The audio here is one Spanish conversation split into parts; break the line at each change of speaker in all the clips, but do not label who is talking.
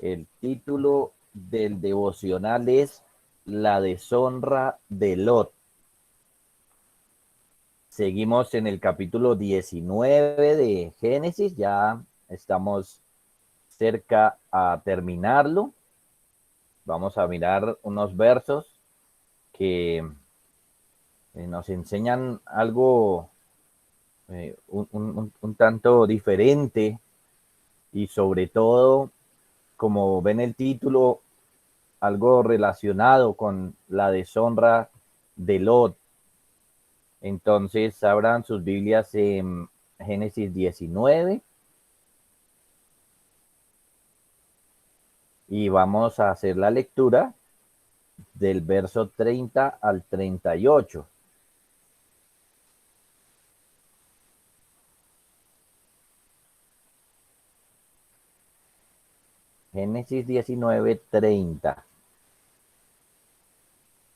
El título del devocional es La deshonra de Lot. Seguimos en el capítulo 19 de Génesis, ya estamos cerca a terminarlo. Vamos a mirar unos versos que nos enseñan algo un tanto diferente y sobre todo, como ven el título, algo relacionado con la deshonra de Lot. Entonces abran sus Biblias en Génesis 19 y vamos a hacer la lectura del verso 30 al 38. Génesis 19:30.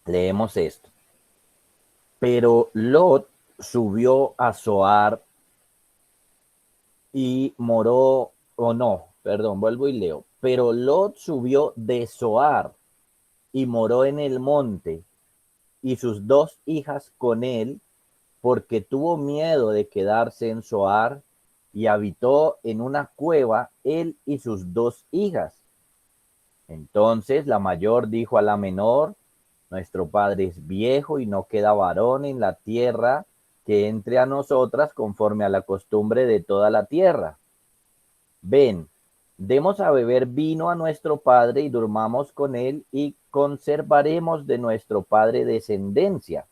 Leemos esto. Pero Lot subió a Zoar y moró, o no, perdón, vuelvo y leo. Pero Lot subió de Zoar y moró en el monte, y sus dos hijas con él, porque tuvo miedo de quedarse en Zoar, y habitó en una cueva él y sus dos hijas. Entonces la mayor dijo a la menor: nuestro padre es viejo y no queda varón en la tierra que entre a nosotras conforme a la costumbre de toda la tierra. Ven, demos a beber vino a nuestro padre y durmamos con él y conservaremos de nuestro padre descendencia.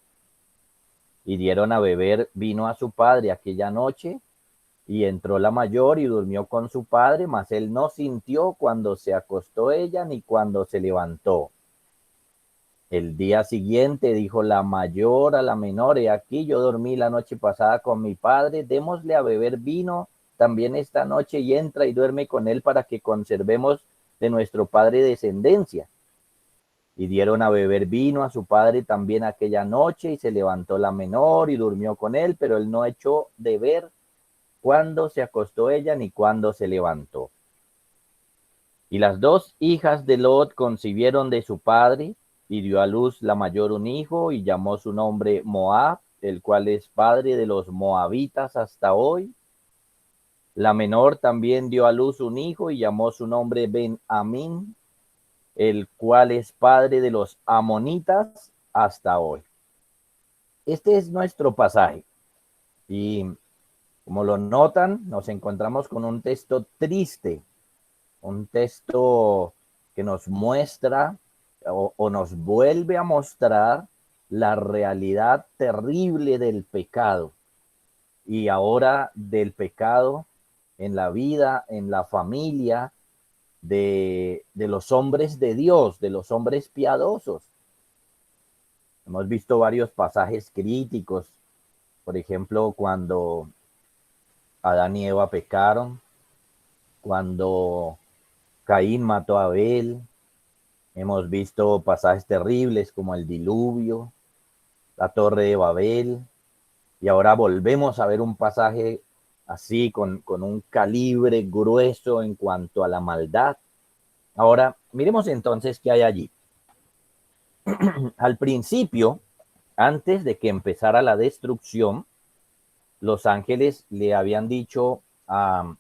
Y dieron a beber vino a su padre aquella noche, y entró la mayor y durmió con su padre, mas él no sintió cuando se acostó ella ni cuando se levantó. El día siguiente dijo la mayor a la menor: he aquí, yo dormí la noche pasada con mi padre, démosle a beber vino también esta noche, y entra y duerme con él para que conservemos de nuestro padre descendencia. Y dieron a beber vino a su padre también aquella noche, y se levantó la menor y durmió con él, pero él no echó de ver cuándo se acostó ella ni cuándo se levantó. Y las dos hijas de Lot concibieron de su padre, y dio a luz la mayor un hijo, y llamó su nombre Moab, el cual es padre de los moabitas hasta hoy. La menor también dio a luz un hijo, y llamó su nombre Ben-Amín, el cual es padre de los amonitas hasta hoy. Este es nuestro pasaje. Y como lo notan, nos encontramos con un texto triste, un texto que nos muestra o nos vuelve a mostrar la realidad terrible del pecado, y ahora del pecado en la vida, en la familia de los hombres de Dios, de los hombres piadosos. Hemos visto varios pasajes críticos, por ejemplo, cuando Adán y Eva pecaron, cuando Caín mató a Abel. Hemos visto pasajes terribles como el diluvio, la torre de Babel, y ahora volvemos a ver un pasaje así con un calibre grueso en cuanto a la maldad. Ahora, miremos entonces qué hay allí. Al principio, antes de que empezara la destrucción, los ángeles le habían dicho a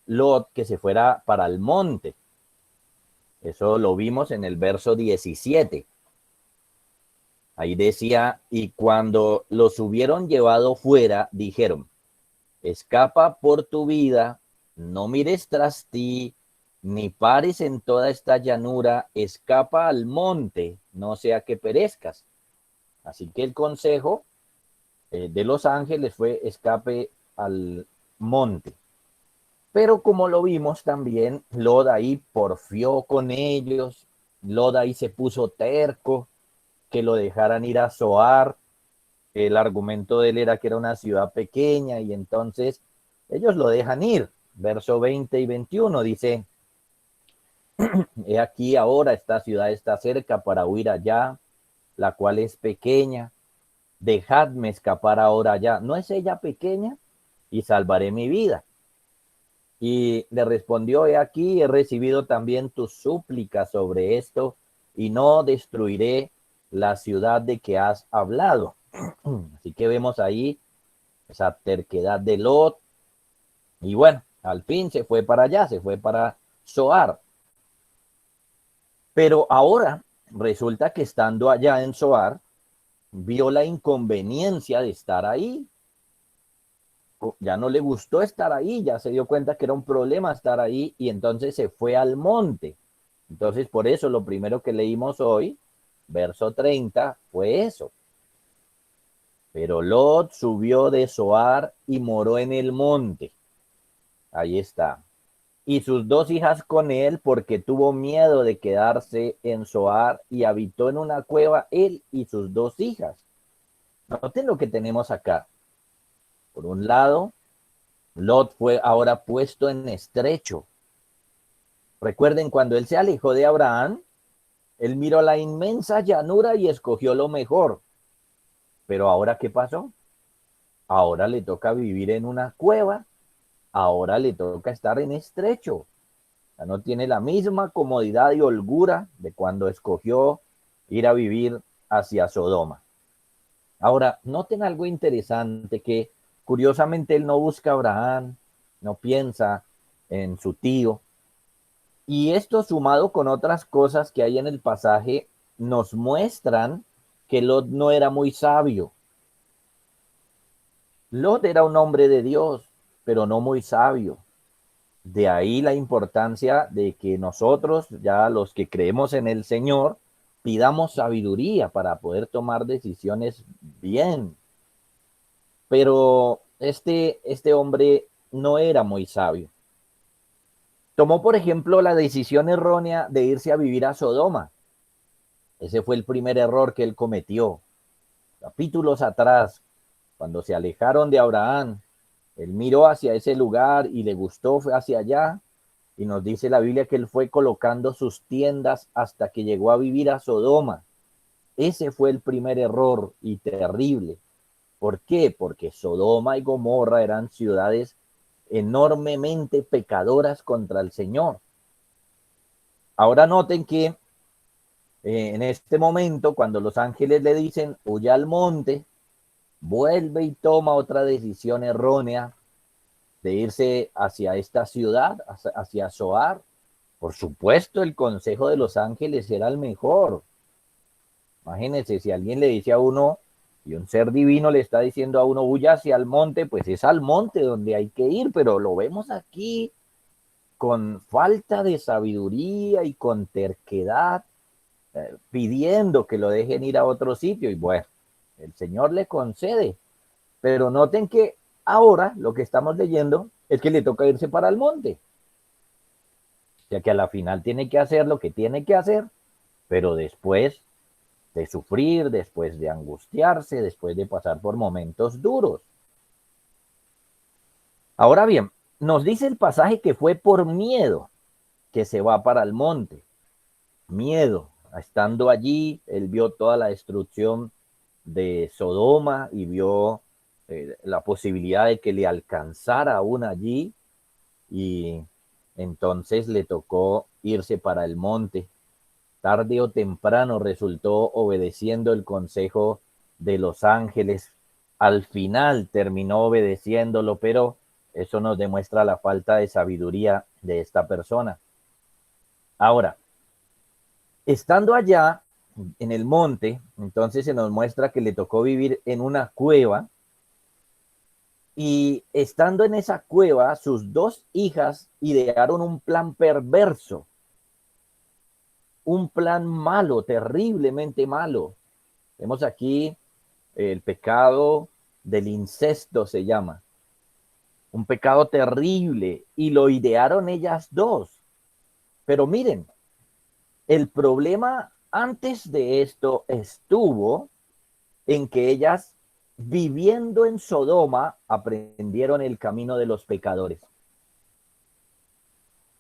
Lot que se fuera para el monte. Eso lo vimos en el verso 17. Ahí decía: y cuando los hubieron llevado fuera, dijeron: escapa por tu vida, no mires tras ti, ni pares en toda esta llanura, escapa al monte, no sea que perezcas. Así que el consejo de los ángeles fue: escape al monte. Pero como lo vimos también, Lot ahí porfió con ellos, Lot ahí se puso terco, que lo dejaran ir a Zoar. El argumento de él era que era una ciudad pequeña, y entonces ellos lo dejan ir. Verso 20 y 21 dice: he aquí ahora esta ciudad está cerca para huir allá, la cual es pequeña. Dejadme escapar ahora allá. ¿No es ella pequeña? Y salvaré mi vida. Y le respondió: he aquí, he recibido también tus súplicas sobre esto, y no destruiré la ciudad de que has hablado. Así que vemos ahí esa terquedad de Lot. Y bueno, al fin se fue para allá, se fue para Zoar. Pero ahora resulta que estando allá en Zoar, vio la inconveniencia de estar ahí. Ya no le gustó estar ahí, ya se dio cuenta que era un problema estar ahí y entonces se fue al monte. Entonces, por eso lo primero que leímos hoy, verso 30, fue eso. Pero Lot subió de Zoar y moró en el monte. Ahí está. Y sus dos hijas con él, porque tuvo miedo de quedarse en Zoar, y habitó en una cueva él y sus dos hijas. Noten lo que tenemos acá. Por un lado, Lot fue ahora puesto en estrecho. Recuerden, cuando él se alejó de Abraham, él miró la inmensa llanura y escogió lo mejor. Pero ahora, ¿qué pasó? Ahora le toca vivir en una cueva. Ahora le toca estar en estrecho. Ya no tiene la misma comodidad y holgura de cuando escogió ir a vivir hacia Sodoma. Ahora, noten algo interesante, que curiosamente él no busca a Abraham, no piensa en su tío. Y esto, sumado con otras cosas que hay en el pasaje, nos muestran que Lot no era muy sabio. Lot era un hombre de Dios, pero no muy sabio. De ahí la importancia de que nosotros, ya los que creemos en el Señor, pidamos sabiduría para poder tomar decisiones bien. Pero este hombre no era muy sabio. Tomó, por ejemplo, la decisión errónea de irse a vivir a Sodoma. Ese fue el primer error que él cometió. Capítulos atrás, cuando se alejaron de Abraham, él miró hacia ese lugar y le gustó, fue hacia allá. Y nos dice la Biblia que él fue colocando sus tiendas hasta que llegó a vivir a Sodoma. Ese fue el primer error y terrible. ¿Por qué? Porque Sodoma y Gomorra eran ciudades enormemente pecadoras contra el Señor. Ahora noten que en este momento, cuando los ángeles le dicen, huye al monte, vuelve y toma otra decisión errónea de irse hacia esta ciudad, hacia Zoar. Por supuesto, el consejo de los ángeles era el mejor. Imagínense, si alguien le dice a uno, y un ser divino le está diciendo a uno, huya hacia el monte, pues es al monte donde hay que ir, pero lo vemos aquí con falta de sabiduría y con terquedad, pidiendo que lo dejen ir a otro sitio. Y bueno, el Señor le concede. Pero noten que ahora lo que estamos leyendo es que le toca irse para el monte. O sea que a la final tiene que hacer lo que tiene que hacer, pero después de sufrir, después de angustiarse, después de pasar por momentos duros. Ahora bien, nos dice el pasaje que fue por miedo que se va para el monte. Miedo. Estando allí, él vio toda la destrucción de Sodoma y vio la posibilidad de que le alcanzara aún allí, y entonces le tocó irse para el monte. Tarde o temprano resultó obedeciendo el consejo de los ángeles. Al final terminó obedeciéndolo, pero eso nos demuestra la falta de sabiduría de esta persona. Ahora, estando allá en el monte, entonces se nos muestra que le tocó vivir en una cueva, y estando en esa cueva, sus dos hijas idearon un plan perverso, un plan malo, terriblemente malo. Vemos aquí el pecado del incesto, se llama. Un pecado terrible, y lo idearon ellas dos. Pero miren, el problema antes de esto estuvo en que ellas, viviendo en Sodoma, aprendieron el camino de los pecadores.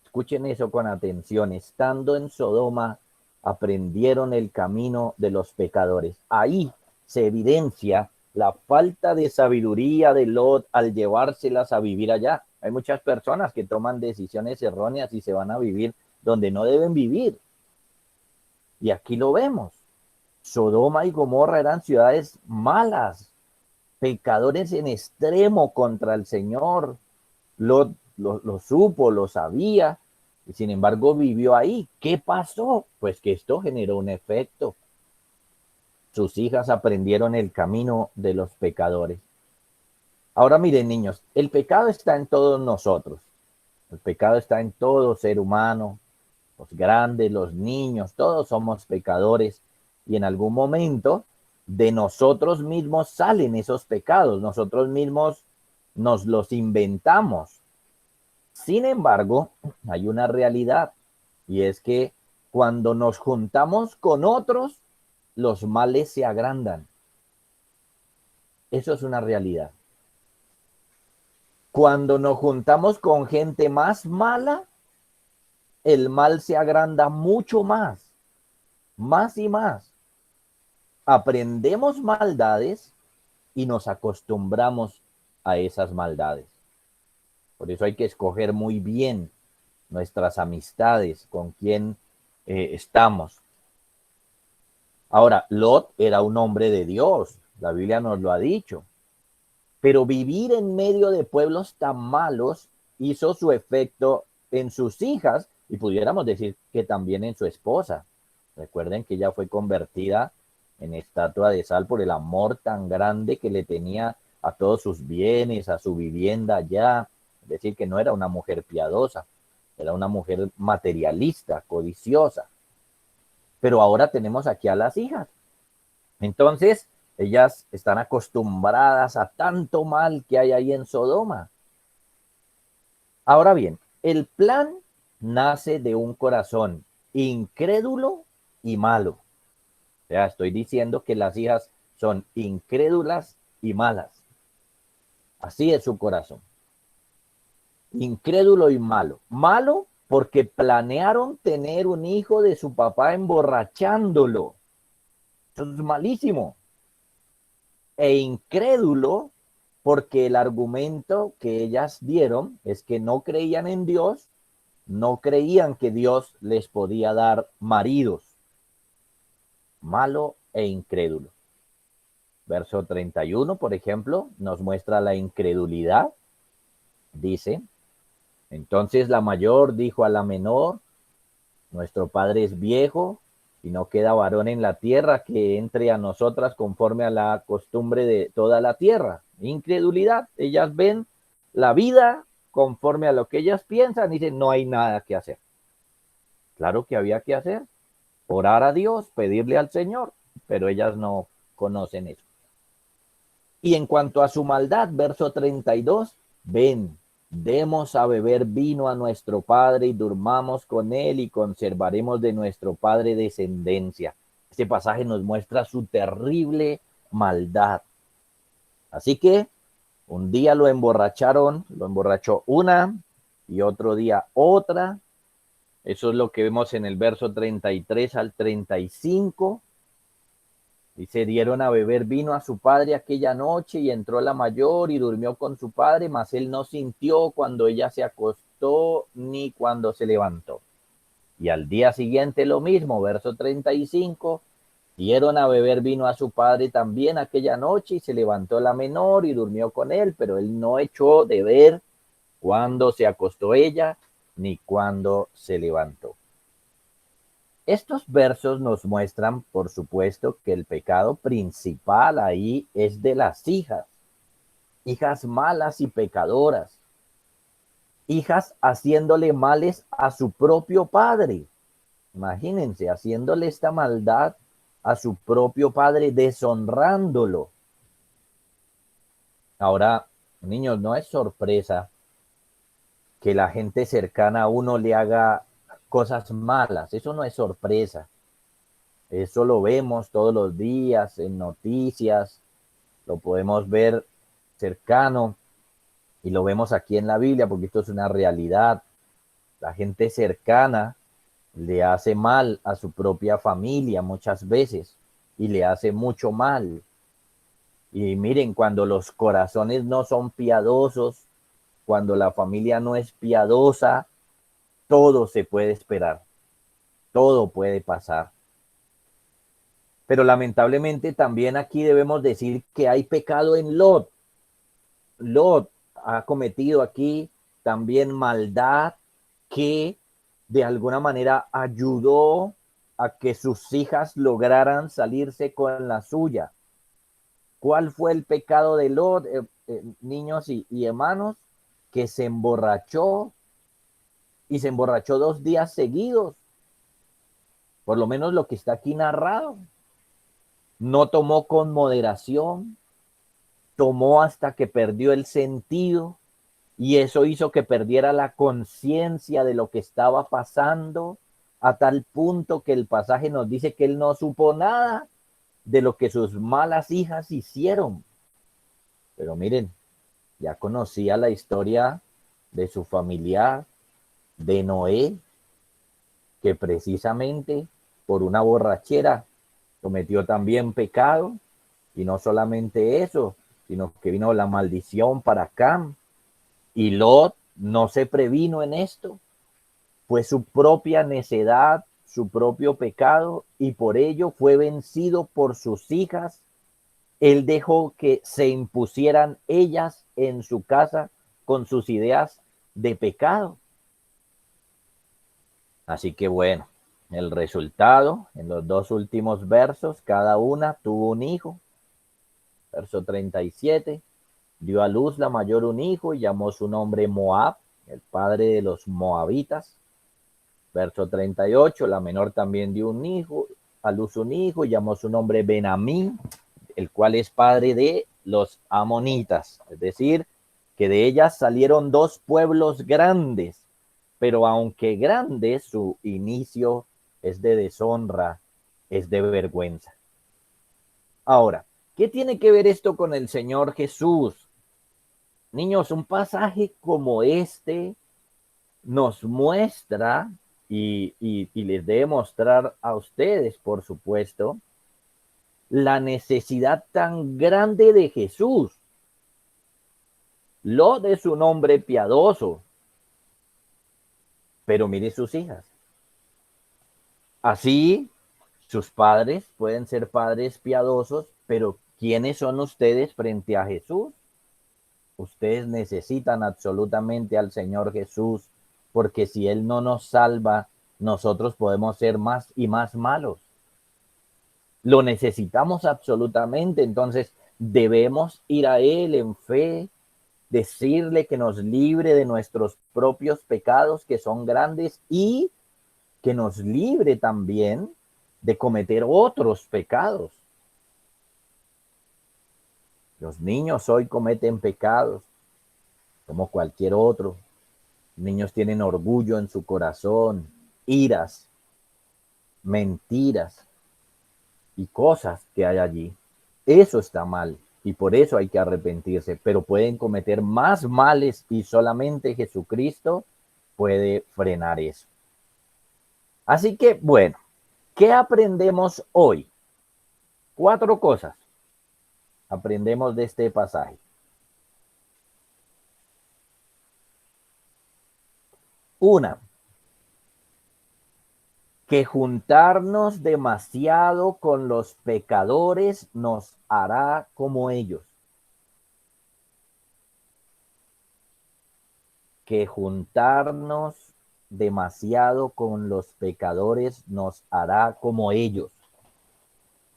Escuchen eso con atención. Estando en Sodoma, aprendieron el camino de los pecadores. Ahí se evidencia la falta de sabiduría de Lot al llevárselas a vivir allá. Hay muchas personas que toman decisiones erróneas y se van a vivir donde no deben vivir. Y aquí lo vemos. Sodoma y Gomorra eran ciudades malas, pecadores en extremo contra el Señor. Lo supo, lo sabía, y sin embargo vivió ahí. ¿Qué pasó? Pues que esto generó un efecto. Sus hijas aprendieron el camino de los pecadores. Ahora miren, niños, el pecado está en todos nosotros. El pecado está en todo ser humano, los grandes, los niños, todos somos pecadores y en algún momento de nosotros mismos salen esos pecados, nosotros mismos nos los inventamos. Sin embargo, hay una realidad y es que cuando nos juntamos con otros, los males se agrandan. Eso es una realidad. Cuando nos juntamos con gente más mala, el mal se agranda mucho más y más. Aprendemos maldades y nos acostumbramos a esas maldades. Por eso hay que escoger muy bien nuestras amistades, con quién estamos. Ahora, Lot era un hombre de Dios, la Biblia nos lo ha dicho, pero vivir en medio de pueblos tan malos hizo su efecto en sus hijas y pudiéramos decir que también en su esposa. Recuerden que ella fue convertida en estatua de sal por el amor tan grande que le tenía a todos sus bienes, a su vivienda allá. Es decir, que no era una mujer piadosa, era una mujer materialista, codiciosa. Pero ahora tenemos aquí a las hijas. Entonces, ellas están acostumbradas a tanto mal que hay ahí en Sodoma. Ahora bien, el plan nace de un corazón incrédulo y malo. O sea, estoy diciendo que las hijas son incrédulas y malas. Así es su corazón. Incrédulo y malo. Malo porque planearon tener un hijo de su papá emborrachándolo. Eso es malísimo. E incrédulo porque el argumento que ellas dieron es que no creían en Dios, no creían que Dios les podía dar maridos. Malo e incrédulo. Verso 31, por ejemplo, nos muestra la incredulidad. Dice, entonces la mayor dijo a la menor, nuestro padre es viejo y no queda varón en la tierra que entre a nosotras conforme a la costumbre de toda la tierra. Incredulidad. Ellas ven la vida conforme a lo que ellas piensan y dicen, no hay nada que hacer. Claro que había que hacer. Orar a Dios, pedirle al Señor, pero ellas no conocen eso. Y en cuanto a su maldad, verso 32, ven, demos a beber vino a nuestro padre y durmamos con él y conservaremos de nuestro padre descendencia. Este pasaje nos muestra su terrible maldad. Así que un día lo emborrachó una y otro día otra. Eso es lo que vemos en el verso 33 al 35. Y se dieron a beber vino a su padre aquella noche y entró la mayor y durmió con su padre, mas él no sintió cuando ella se acostó ni cuando se levantó. Y al día siguiente lo mismo, verso 35, dieron a beber vino a su padre también aquella noche y se levantó la menor y durmió con él, pero él no echó de ver cuando se acostó ella ni cuando se levantó. Estos versos nos muestran, por supuesto, que el pecado principal ahí es de las hijas, hijas malas y pecadoras, hijas haciéndole males a su propio padre. Imagínense, haciéndole esta maldad a su propio padre, deshonrándolo. Ahora, niños, no es sorpresa que la gente cercana a uno le haga cosas malas, eso no es sorpresa. Eso lo vemos todos los días en noticias, lo podemos ver cercano y lo vemos aquí en la Biblia porque esto es una realidad. La gente cercana le hace mal a su propia familia muchas veces y le hace mucho mal. Y miren, cuando los corazones no son piadosos, cuando la familia no es piadosa, todo se puede esperar, todo puede pasar. Pero lamentablemente también aquí debemos decir que hay pecado en Lot. Lot ha cometido aquí también maldad que de alguna manera ayudó a que sus hijas lograran salirse con la suya. ¿Cuál fue el pecado de Lot, niños y hermanos? Que se emborrachó y se emborrachó 2 días seguidos, por lo menos lo que está aquí narrado. No tomó con moderación, tomó hasta que perdió el sentido y eso hizo que perdiera la conciencia de lo que estaba pasando a tal punto que el pasaje nos dice que él no supo nada de lo que sus malas hijas hicieron. Pero miren, ya conocía la historia de su familiar, de Noé, que precisamente por una borrachera cometió también pecado, y no solamente eso, sino que vino la maldición para Cam, y Lot no se previno en esto, fue su propia necedad, su propio pecado, y por ello fue vencido por sus hijas. Él dejó que se impusieran ellas en su casa con sus ideas de pecado. Así que bueno, el resultado, en los 2 últimos versos, cada una tuvo un hijo. Verso 37, dio a luz la mayor un hijo y llamó su nombre Moab, el padre de los moabitas. Verso 38, la menor también dio un hijo, a luz un hijo y llamó su nombre Benamí, el cual es padre de los amonitas. Es decir, que de ellas salieron 2 pueblos grandes, pero aunque grandes, su inicio es de deshonra, es de vergüenza. Ahora, ¿qué tiene que ver esto con el Señor Jesús? Niños, un pasaje como este nos muestra y les debe mostrar a ustedes, por supuesto, la necesidad tan grande de Jesús. Lo de su nombre piadoso, pero mire sus hijas. Así, sus padres pueden ser padres piadosos, pero ¿quiénes son ustedes frente a Jesús? Ustedes necesitan absolutamente al Señor Jesús, porque si Él no nos salva, nosotros podemos ser más y más malos. Lo necesitamos absolutamente, entonces debemos ir a Él en fe, decirle que nos libre de nuestros propios pecados que son grandes y que nos libre también de cometer otros pecados. Los niños hoy cometen pecados como cualquier otro. Niños tienen orgullo en su corazón, iras, mentiras y cosas que hay allí. Eso está mal y por eso hay que arrepentirse, pero pueden cometer más males y solamente Jesucristo puede frenar eso. Así que, bueno, ¿qué aprendemos hoy? 4 cosas aprendemos de este pasaje. Una, que juntarnos demasiado con los pecadores nos hará como ellos. Que juntarnos demasiado con los pecadores nos hará como ellos.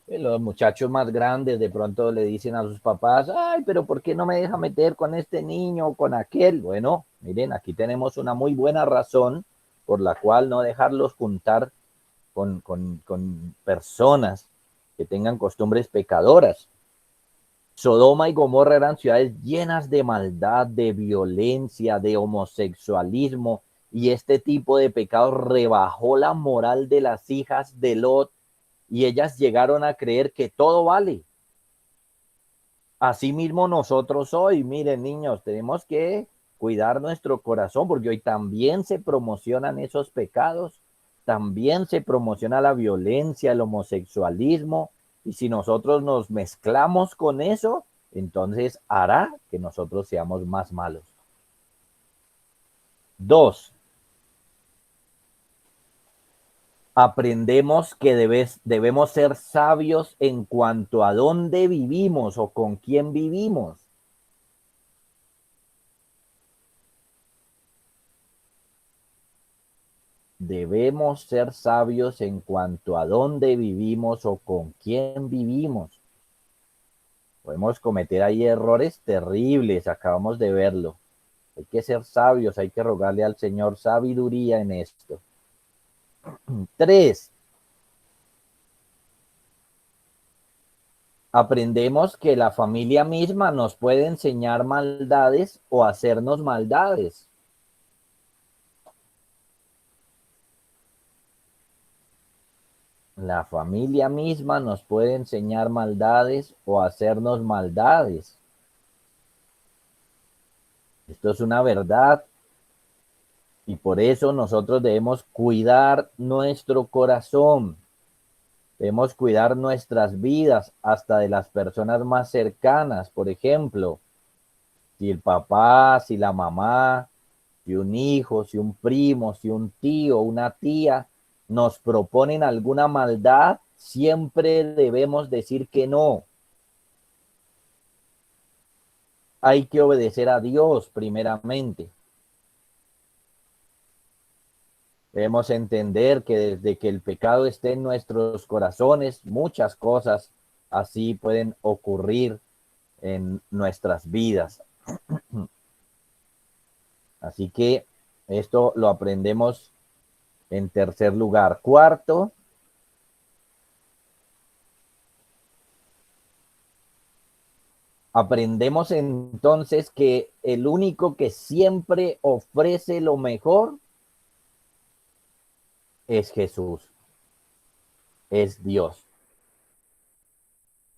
Los muchachos más grandes de pronto le dicen a sus papás, ay, pero ¿por qué no me deja meter con este niño o con aquel? Bueno, miren, aquí tenemos una muy buena razón por la cual no dejarlos juntar con personas que tengan costumbres pecadoras. Sodoma y Gomorra eran ciudades llenas de maldad, de violencia, de homosexualismo, y este tipo de pecado rebajó la moral de las hijas de Lot y ellas llegaron a creer que todo vale. Asimismo nosotros hoy, miren niños, tenemos que cuidar nuestro corazón porque hoy también se promocionan esos pecados, también se promociona la violencia, el homosexualismo, y si nosotros nos mezclamos con eso, entonces hará que nosotros seamos más malos. Dos, aprendemos que debemos ser sabios en cuanto a dónde vivimos o con quién vivimos. Debemos ser sabios en cuanto a dónde vivimos o con quién vivimos. Podemos cometer ahí errores terribles, acabamos de verlo. Hay que ser sabios, hay que rogarle al Señor sabiduría en esto. Tres, aprendemos que la familia misma nos puede enseñar maldades o hacernos maldades. La familia misma nos puede enseñar maldades o hacernos maldades. Esto es una verdad y por eso nosotros debemos cuidar nuestro corazón. Debemos cuidar nuestras vidas hasta de las personas más cercanas. Por ejemplo, si el papá, si la mamá, si un hijo, si un primo, si un tío, una tía nos proponen alguna maldad, siempre debemos decir que no. Hay que obedecer a Dios primeramente. Debemos entender que desde que el pecado esté en nuestros corazones, muchas cosas así pueden ocurrir en nuestras vidas. Así que esto lo aprendemos en tercer lugar. Cuarto, aprendemos entonces que el único que siempre ofrece lo mejor es Jesús, es Dios.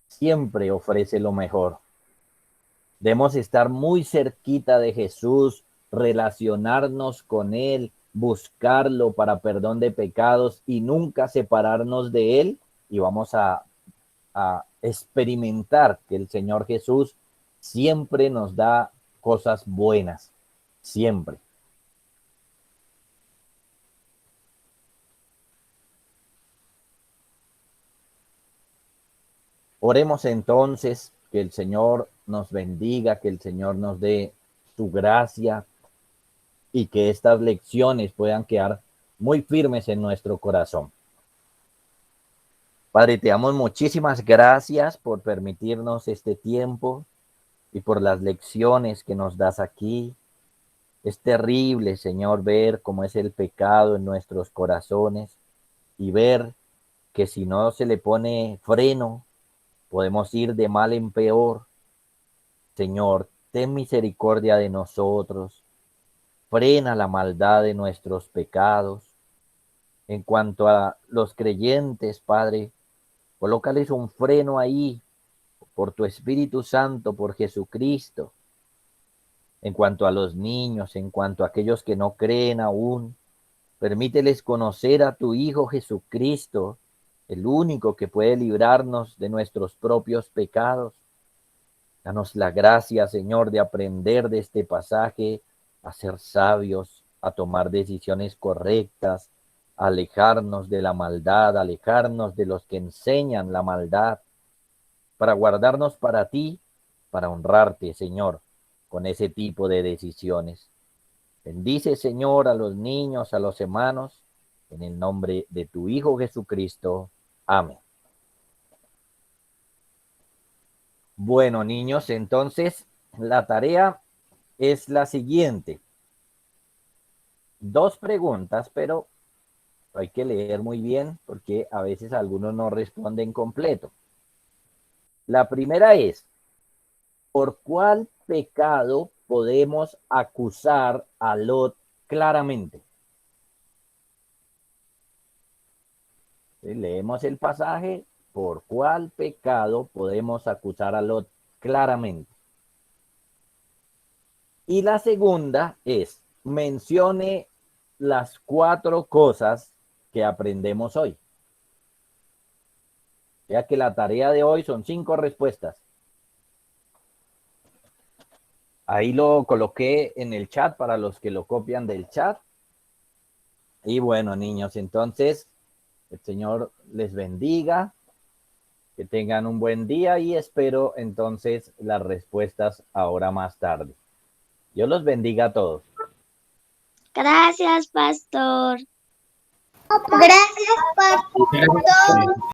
Siempre ofrece lo mejor. Debemos estar muy cerquita de Jesús, relacionarnos con Él, buscarlo para perdón de pecados y nunca separarnos de Él. Y vamos a experimentar que el Señor Jesús siempre nos da cosas buenas, siempre. Oremos entonces que el Señor nos bendiga, que el Señor nos dé su gracia y que estas lecciones puedan quedar muy firmes en nuestro corazón. Padre, te damos muchísimas gracias por permitirnos este tiempo y por las lecciones que nos das aquí. Es terrible, Señor, ver cómo es el pecado en nuestros corazones y ver que si no se le pone freno, podemos ir de mal en peor. Señor, ten misericordia de nosotros, frena la maldad de nuestros pecados. En cuanto a los creyentes, Padre, colócales un freno ahí por tu Espíritu Santo, por Jesucristo. En cuanto a los niños, en cuanto a aquellos que no creen aún, permíteles conocer a tu Hijo Jesucristo, el único que puede librarnos de nuestros propios pecados. Danos la gracia, Señor, de aprender de este pasaje, a ser sabios, a tomar decisiones correctas, a alejarnos de la maldad, a alejarnos de los que enseñan la maldad, para guardarnos para ti, para honrarte, Señor, con ese tipo de decisiones. Bendice, Señor, a los niños, a los hermanos, en el nombre de tu Hijo Jesucristo. Amén. Bueno, niños, entonces la tarea es la siguiente. Dos preguntas, pero hay que leer muy bien porque a veces algunos no responden completo. La primera es, ¿por cuál pecado podemos acusar a Lot claramente? Leemos el pasaje, ¿por cuál pecado podemos acusar a Lot claramente? Y la segunda es, mencione las cuatro cosas que aprendemos hoy. Ya que la tarea de hoy son 5 respuestas. Ahí lo coloqué en el chat para los que lo copian del chat. Y bueno, niños, entonces el Señor les bendiga, que tengan un buen día y espero entonces las respuestas ahora más tarde. Dios los bendiga a todos.
Gracias, pastor.
Gracias, pastor.